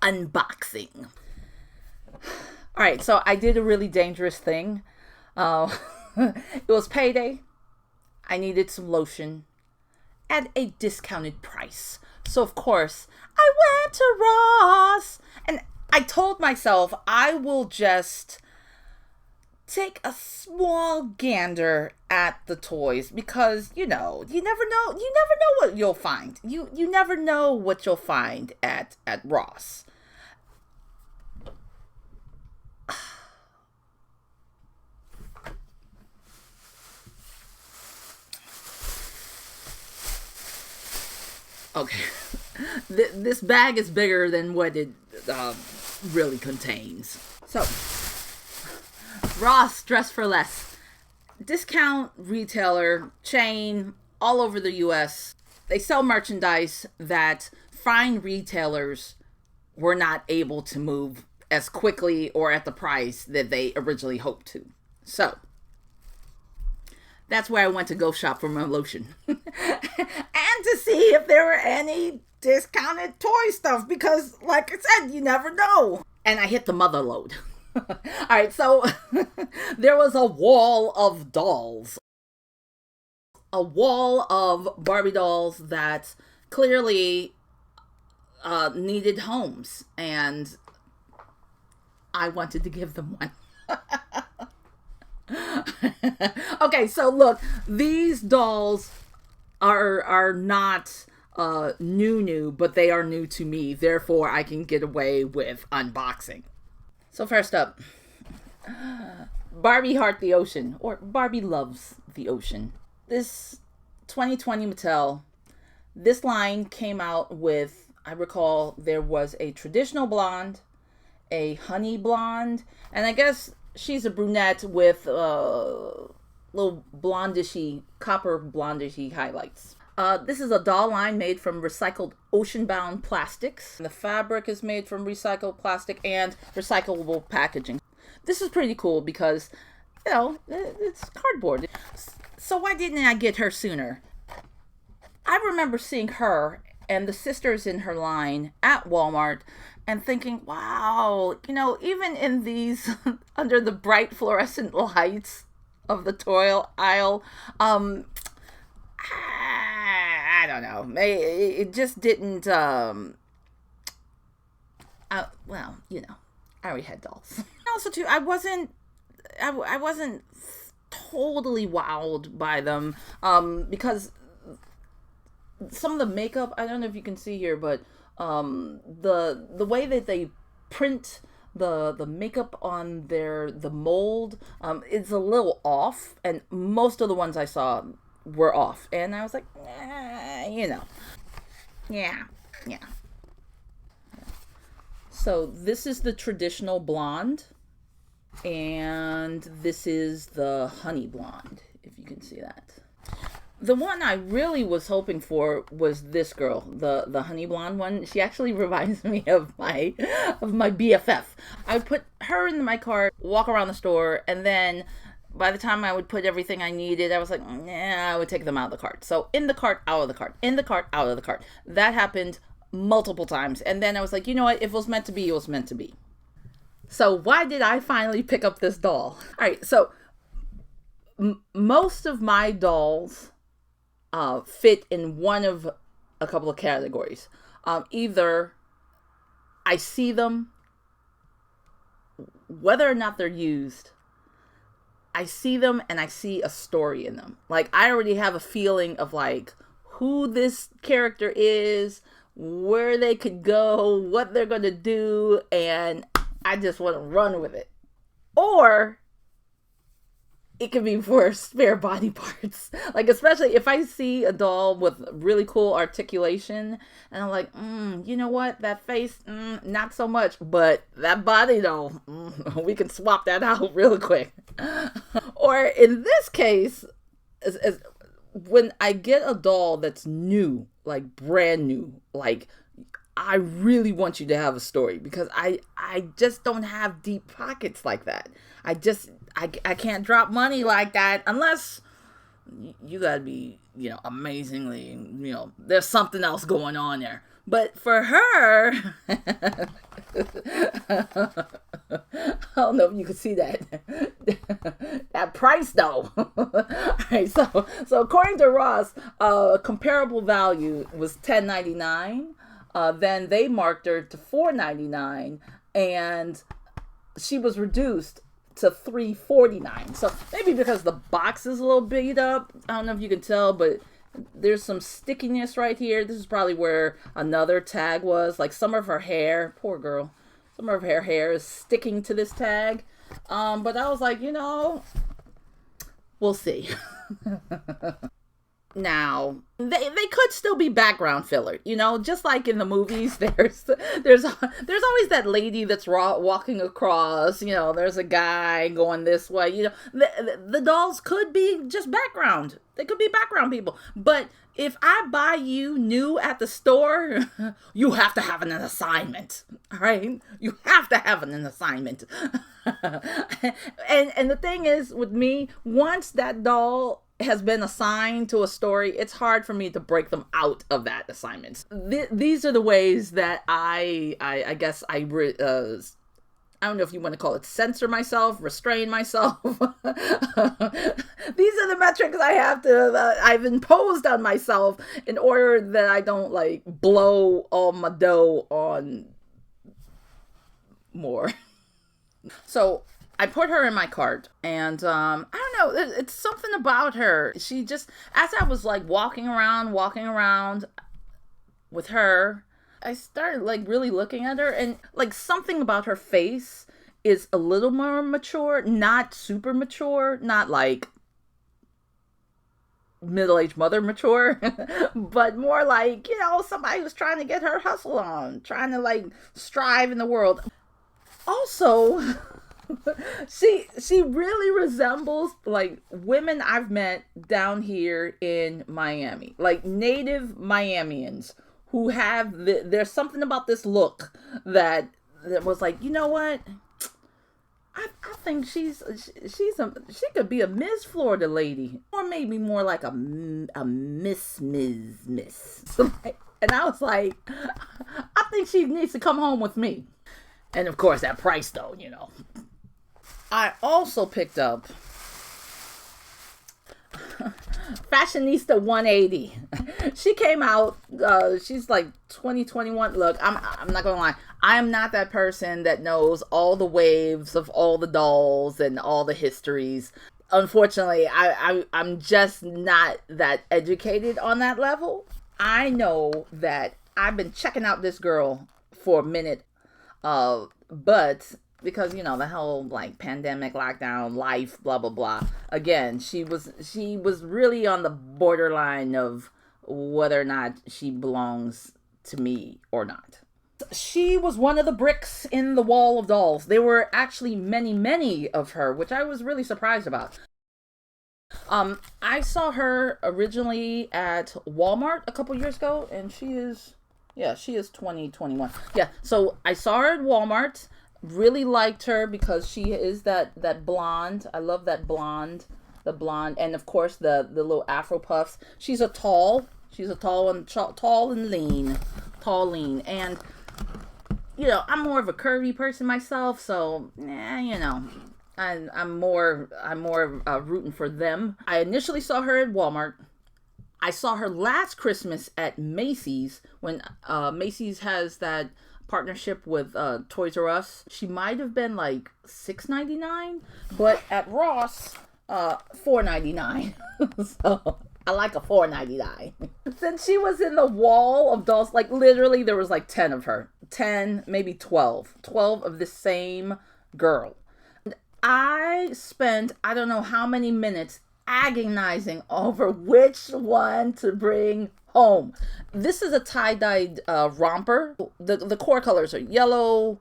unboxing. All right, so I did a really dangerous thing. It was payday. I needed some lotion at a discounted price. So, of course, I went to Ross. And I told myself I will just take a small gander at the toys because, you never know what you'll find. You never know what you'll find at Ross. Okay, this bag is bigger than what it really contains. So, Ross, Dress for Less. Discount retailer, chain, all over the U.S. They sell merchandise that fine retailers were not able to move as quickly or at the price that they originally hoped to. So, that's where I went to go shop for my lotion. And to see if there were any discounted toy stuff. Because, like I said, you never know. And I hit the mother load. All right, so there was a wall of dolls. A wall of Barbie dolls that clearly needed homes. And I wanted to give them one. Okay, so look, these dolls are not new, but they are new to me. Therefore, I can get away with unboxing. So first up, Barbie Heart the Ocean, or Barbie Loves the Ocean. This 2020 Mattel, this line came out with, I recall, there was a traditional blonde, a honey blonde, and I guess she's a brunette with little blondishy, copper blondishy highlights. This is a doll line made from recycled ocean-bound plastics. The fabric is made from recycled plastic and recyclable packaging. This is pretty cool because, it's cardboard. So why didn't I get her sooner? I remember seeing her and the sisters in her line at Walmart and thinking, wow, even in these, under the bright fluorescent lights of the toy aisle, I don't know. It just didn't, I already had dolls. Also, too, I wasn't totally wowed by them, because some of the makeup, I don't know if you can see here, but the way that they print the makeup on the mold is a little off, and most of the ones I saw were off, and I was like, yeah. So this is the traditional blonde, and this is the honey blonde, if you can see that. The one I really was hoping for was this girl, the honey blonde one. She actually reminds me of my BFF. I would put her in my cart, walk around the store, and then by the time I would put everything I needed, I was like, I would take them out of the cart. So in the cart, out of the cart, in the cart, out of the cart. That happened multiple times. And then I was like, you know what? If it was meant to be, it was meant to be. So why did I finally pick up this doll? All right, so most of my dolls fit in one of a couple of categories. Either I see them, whether or not they're used, I see them and I see a story in them. Like, I already have a feeling of like who this character is, where they could go, what they're going to do, and I just want to run with it. Or it could be for spare body parts. Like, especially if I see a doll with really cool articulation and I'm like, you know what? That face, not so much. But that body, though, we can swap that out real quick. Or in this case, when I get a doll that's new, like brand new, like, I really want you to have a story, because I just don't have deep pockets like that. I can't drop money like that unless you gotta be, amazingly, there's something else going on there. But for her, I don't know if you can see that that price though. All right, so according to Ross, comparable value was $10.99. Then they marked her to $4.99, and she was reduced to $3.49. So maybe because the box is a little beat up, I don't know if you can tell, but there's some stickiness right here. This is probably where another tag was. Like some of her hair, poor girl, some of her hair is sticking to this tag. But I was like, we'll see. Now they could still be background filler, just like in the movies. There's always that lady that's walking across. There's a guy going this way. The dolls could be just background. They could be background people. But if I buy you new at the store, you have to have an assignment. All right, you have to have an assignment. and the thing is with me, once that doll has been assigned to a story, it's hard for me to break them out of that assignment. These are the ways that I guess I don't know if you want to call it censor myself, restrain myself. These are the metrics I've imposed on myself in order that I don't like blow all my dough on more. So I put her in my cart, and I don't know, it's something about her. She just, as I was like walking around with her, I started like really looking at her, and like something about her face is a little more mature, not super mature, not like middle-aged mother mature, but more like, somebody who's trying to get her hustle on, trying to like strive in the world. Also, she really resembles like women I've met down here in Miami, like native Miamians who have there's something about this look that was like, you know what? I think she could be a Miss Florida lady, or maybe more like a Miss. And I was like, I think she needs to come home with me. And of course, that price though, I also picked up Fashionista 180. She came out, she's like 2021. Look, I'm not gonna lie, I am not that person that knows all the waves of all the dolls and all the histories. Unfortunately, I'm just not that educated on that level. I know that I've been checking out this girl for a minute, but because the whole like pandemic, lockdown, life, blah blah blah. Again, she was really on the borderline of whether or not she belongs to me or not. She was one of the bricks in the wall of dolls. There were actually many of her, which I was really surprised about. I saw her originally at Walmart a couple years ago, and she is 2021. Yeah, so I saw her at Walmart. Really liked her because she is that blonde. I love that blonde, the blonde, and of course the little Afro puffs. She's a tall and lean, and I'm more of a curvy person myself, so I'm more rooting for them. I initially saw her at Walmart. I saw her last Christmas at Macy's when Macy's has that partnership with Toys R Us. She might have been like $6.99, but at Ross, $4.99. So I like a $4.99. Since she was in the wall of dolls, like literally there was like 10 of her, 10, maybe 12 of the same girl. And I spent I don't know how many minutes agonizing over which one to bring home. This is a tie-dyed romper. The core colors are yellow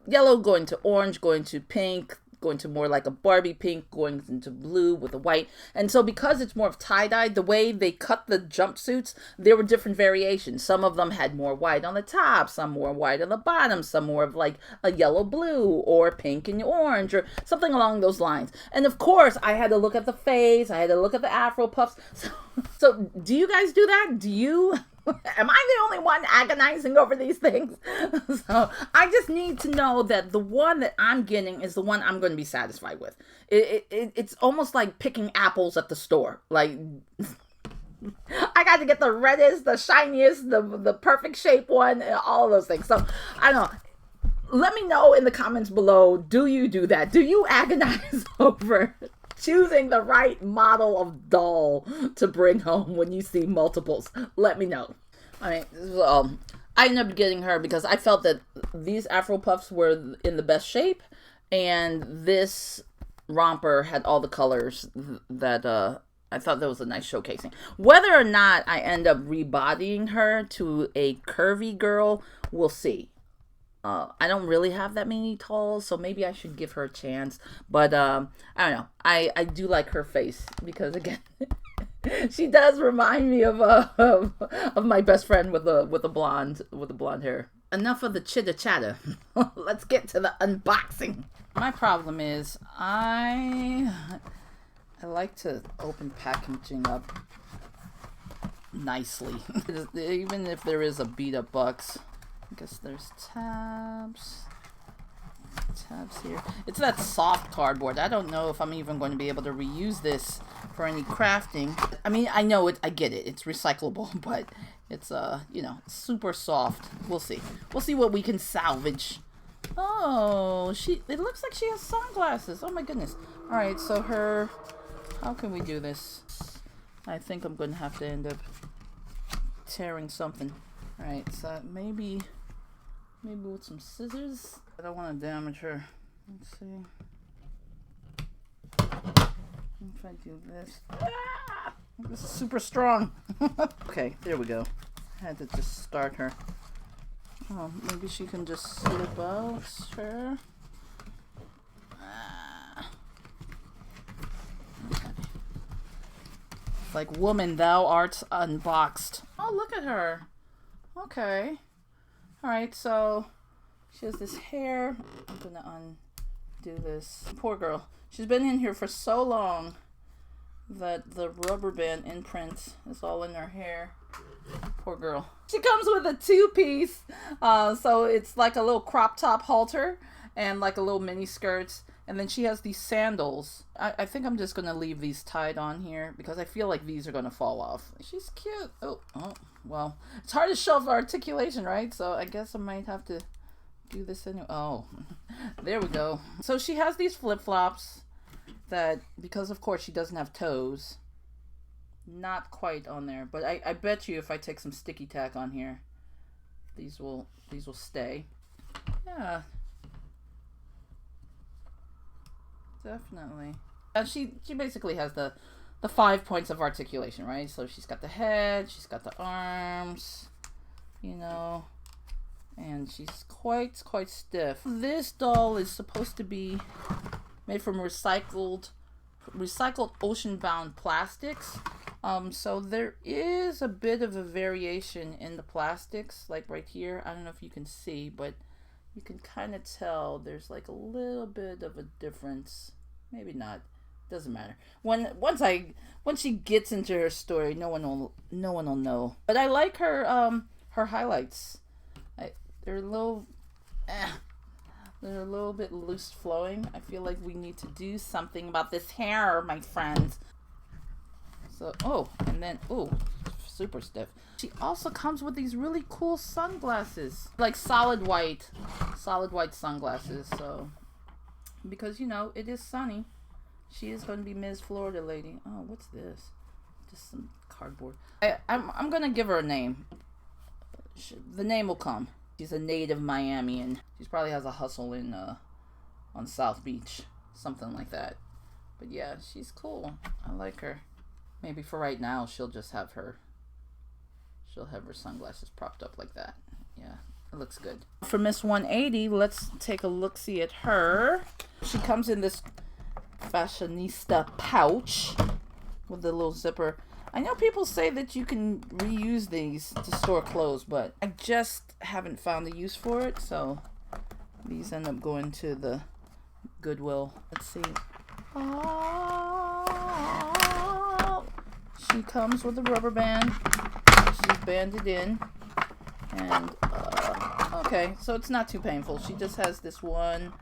going to orange, going to pink, going to more like a Barbie pink, going into blue with a white. And so because it's more of tie-dye, the way they cut the jumpsuits, there were different variations. Some of them had more white on the top, some more white on the bottom, some more of like a yellow blue or pink and orange or something along those lines. And of course, I had to look at the face, I had to look at the Afro puffs. So do you guys do that? Do you Am I the only one agonizing over these things? So I just need to know that the one that I'm getting is the one I'm going to be satisfied with. It's almost like picking apples at the store. Like, I got to get the reddest, the shiniest, the perfect shape one, all of those things. So I don't know. Let me know in the comments below, do you do that? Do you agonize over choosing the right model of doll to bring home when you see multiples? Let me know. All right, I ended up getting her because I felt that these Afro Puffs were in the best shape, and this romper had all the colors that I thought that was a nice showcasing. Whether or not I end up rebodying her to a curvy girl, we'll see. I don't really have that many talls, so maybe I should give her a chance. But I don't know. I do like her face because, again, she does remind me of my best friend with the blonde hair. Enough of the chitter chatter. Let's get to the unboxing. My problem is I like to open packaging up nicely, even if there is a beat up box. I guess there's tabs here. It's that soft cardboard. I don't know if I'm even going to be able to reuse this for any crafting. I mean, I know it, I get it. It's recyclable, but it's you know, super soft. We'll see. We'll see what we can salvage. Oh, it looks like she has sunglasses. Oh my goodness. All right, so how can we do this? I think I'm going to have to end up tearing something. All right, so maybe with some scissors. I don't want to damage her. Let's see. If I do this. Ah! This is super strong. Okay, there we go. I had to just start her. Oh, maybe she can just slip out. Sure. Ah. Okay. It's like, woman, thou art unboxed. Oh, look at her. Okay. Alright, so she has this hair. I'm gonna undo this. Poor girl. She's been in here for so long that the rubber band imprint is all in her hair. Poor girl. She comes with a two-piece. So it's like a little crop top halter and like a little mini skirts. And then she has these sandals. I think I'm just going to leave these tied on here because I feel like these are going to fall off. She's cute. Oh, well, it's hard to show off articulation, right? So I guess I might have to do this anyway. Oh, there we go. So she has these flip-flops that, because of course she doesn't have toes, not quite on there. But I bet you if I take some sticky tack on here, these will stay. Yeah. Definitely. She basically has the 5 points of articulation, right? So she's got the head, she's got the arms, you know, and she's quite stiff. This doll is supposed to be made from recycled ocean-bound plastics. So there is a bit of a variation in the plastics, like right here. I don't know if you can see, but you can kind of tell there's like a little bit of a difference. Maybe not. Doesn't matter. Once she gets into her story, no one will know. But I like her highlights. They're a little bit loose flowing. I feel like we need to do something about this hair, my friends. So and then super stiff. She also comes with these really cool sunglasses, like solid white sunglasses. So, because you know it is sunny, she is going to be Ms. Florida lady. Oh, what's this? Just some cardboard. I'm gonna give her a name. The name will come. She's a native Miamian. She probably has a hustle in on South Beach, something like that. But yeah, she's cool. I like her. Maybe for right now, she'll have her sunglasses propped up like that. Yeah, it looks good. For Miss 180, let's take a look-see at her. She comes in this Fashionista pouch with the little zipper. I know people say that you can reuse these to store clothes, but I just haven't found the use for it, so these end up going to the Goodwill. Let's see. She comes with a rubber band. She's banded in. And, okay, so it's not too painful. She just has this one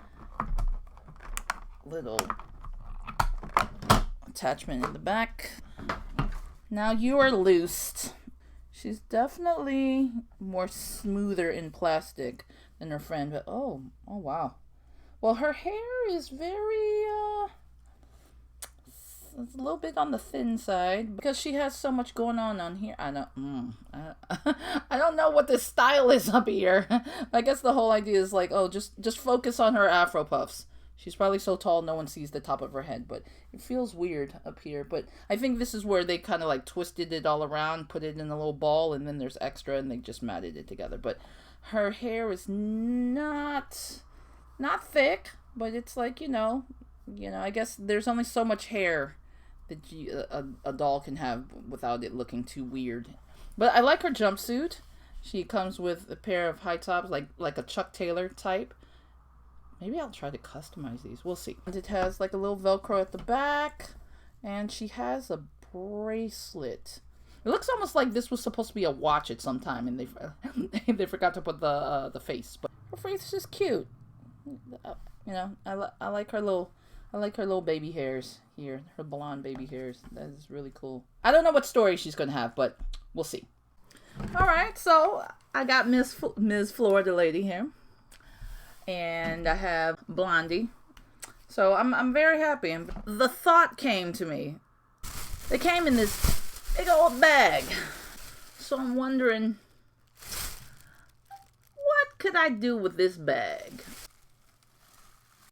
little attachment in the back. Now you are loosed. She's definitely more smoother in plastic than her friend, but oh wow. Well, her hair is very, it's a little bit on the thin side because she has so much going on here. I don't know what this style is up here. I guess the whole idea is like, oh, just focus on her Afro puffs. She's probably so tall no one sees the top of her head, but it feels weird up here. But I think this is where they kind of like twisted it all around, put it in a little ball, and then there's extra, and they just matted it together. But her hair is not thick, but it's like, you know, I guess there's only so much hair that a doll can have without it looking too weird. But I like her jumpsuit. She comes with a pair of high tops, like a Chuck Taylor type. Maybe I'll try to customize these. We'll see. And it has like a little Velcro at the back. And she has a bracelet. It looks almost like this was supposed to be a watch at some time. And they forgot to put the face. But her face is cute. You know, I like her little baby hairs here. Her blonde baby hairs. That is really cool. I don't know what story she's going to have, but we'll see. Alright, so I got Ms. Florida Lady here. And I have Blondie. So I'm very happy. And the thought came to me. They came in this big old bag. So I'm wondering, what could I do with this bag?